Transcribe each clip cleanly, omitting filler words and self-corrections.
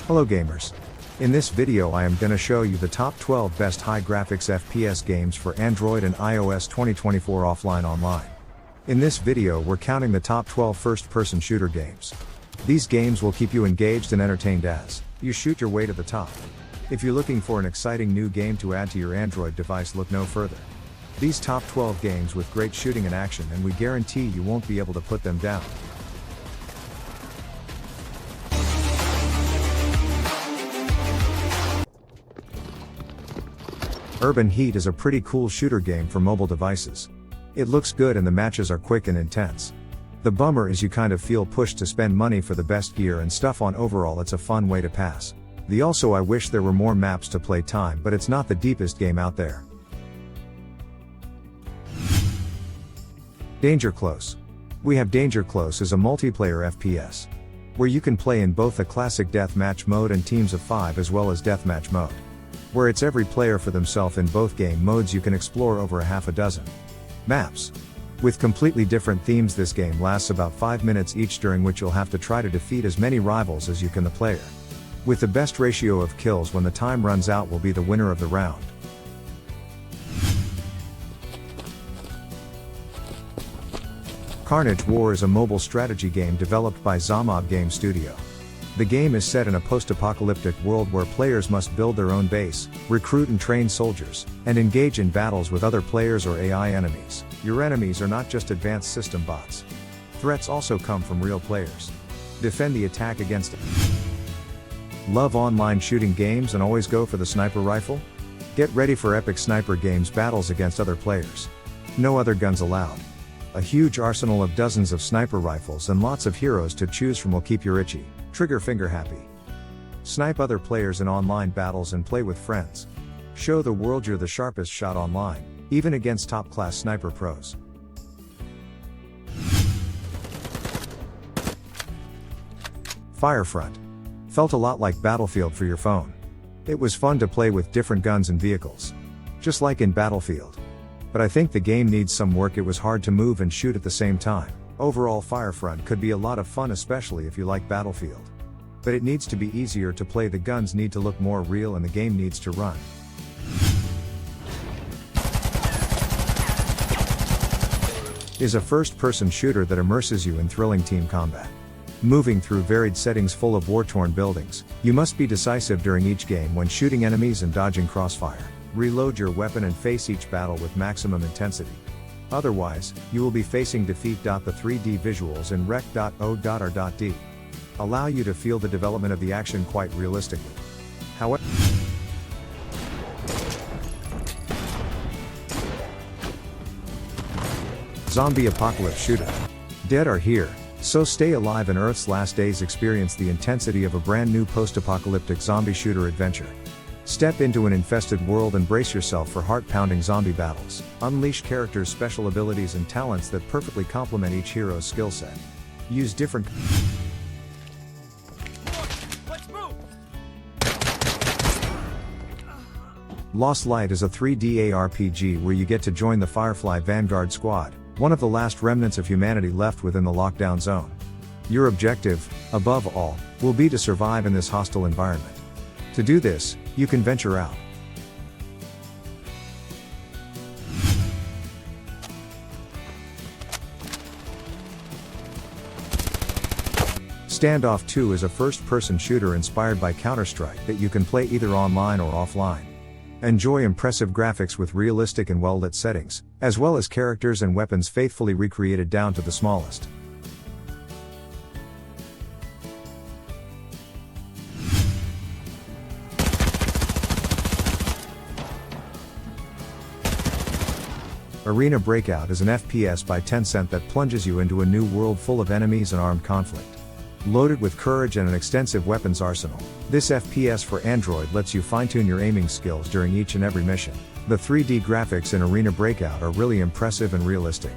Hello gamers. In this video I am gonna show you the top 12 best high graphics FPS games for Android and iOS 2024 offline online. In this video we're counting the top 12 first-person shooter games. These games will keep you engaged and entertained as you shoot your way to the top. If you're looking for an exciting new game to add to your Android device, look no further. These top 12 games with great shooting and action, and we guarantee you won't be able to put them down. Urban Heat is a pretty cool shooter game for mobile devices. It looks good and the matches are quick and intense. The bummer is you kind of feel pushed to spend money for the best gear and stuff on. Overall it's a fun way to pass. I wish there were more maps to play time, but it's not the deepest game out there. Danger Close. We have Danger Close is a multiplayer FPS, where you can play in both the classic deathmatch mode and teams of 5 as well as deathmatch mode, where it's every player for themselves. In both game modes you can explore over a half a dozen maps with completely different themes. This game lasts about 5 minutes each, during which you'll have to try to defeat as many rivals as you can. The player with the best ratio of kills when the time runs out will be the winner of the round. Carnage War is a mobile strategy game developed by Zomab Game Studio. The game is set in a post-apocalyptic world where players must build their own base, recruit and train soldiers, and engage in battles with other players or AI enemies. Your enemies are not just advanced system bots. Threats also come from real players. Defend the attack against it. Love online shooting games and always go for the sniper rifle? Get ready for epic sniper games battles against other players. No other guns allowed. A huge arsenal of dozens of sniper rifles and lots of heroes to choose from will keep your itchy trigger finger happy. Snipe other players in online battles and play with friends. Show the world you're the sharpest shot online, even against top-class sniper pros. Firefront. Felt a lot like Battlefield for your phone. It was fun to play with different guns and vehicles, just like in Battlefield. But I think the game needs some work. It was hard to move and shoot at the same time. Overall, Firefront could be a lot of fun, especially if you like Battlefield. But it needs to be easier to play. The guns need to look more real and the game needs to run. Is a first-person shooter that immerses you in thrilling team combat. Moving through varied settings full of war-torn buildings, you must be decisive during each game when shooting enemies and dodging crossfire. Reload your weapon and face each battle with maximum intensity. Otherwise, you will be facing defeat. The 3D visuals in REC.O.R.D allow you to feel the development of the action quite realistically. However, Zombie Apocalypse Shooter. Dead are here, so stay alive in Earth's last days. Experience the intensity of a brand new post-apocalyptic zombie shooter adventure. Step into an infested world and brace yourself for heart-pounding zombie battles. Unleash characters' special abilities and talents that perfectly complement each hero's skill set. Use different... Let's move! Lost Light is a 3D ARPG where you get to join the Firefly Vanguard Squad, one of the last remnants of humanity left within the lockdown zone. Your objective, above all, will be to survive in this hostile environment. To do this, you can venture out. Standoff II is a first-person shooter inspired by Counter-Strike that you can play either online or offline. Enjoy impressive graphics with realistic and well-lit settings, as well as characters and weapons faithfully recreated down to the smallest. Arena Breakout is an FPS by Tencent that plunges you into a new world full of enemies and armed conflict. Loaded with courage and an extensive weapons arsenal, this FPS for Android lets you fine-tune your aiming skills during each and every mission. The 3D graphics in Arena Breakout are really impressive and realistic.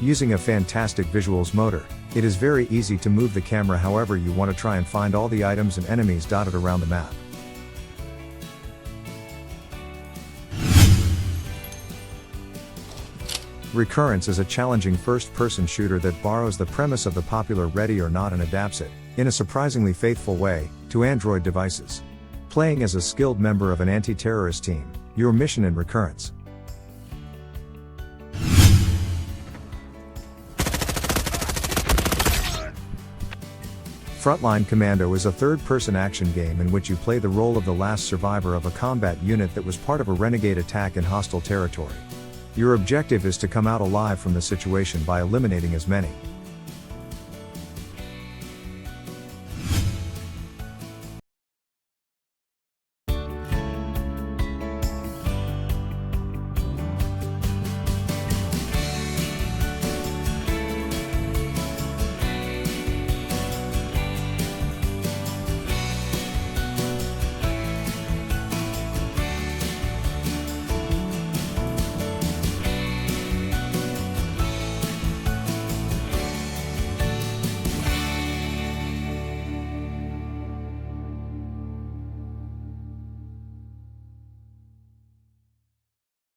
Using a fantastic visuals motor, it is very easy to move the camera however you want to try and find all the items and enemies dotted around the map. Recurrence is a challenging first-person shooter that borrows the premise of the popular Ready or Not and adapts it, in a surprisingly faithful way, to Android devices. Playing as a skilled member of an anti-terrorist team, your mission in Recurrence. Frontline Commando is a third-person action game in which you play the role of the last survivor of a combat unit that was part of a renegade attack in hostile territory. Your objective is to come out alive from the situation by eliminating as many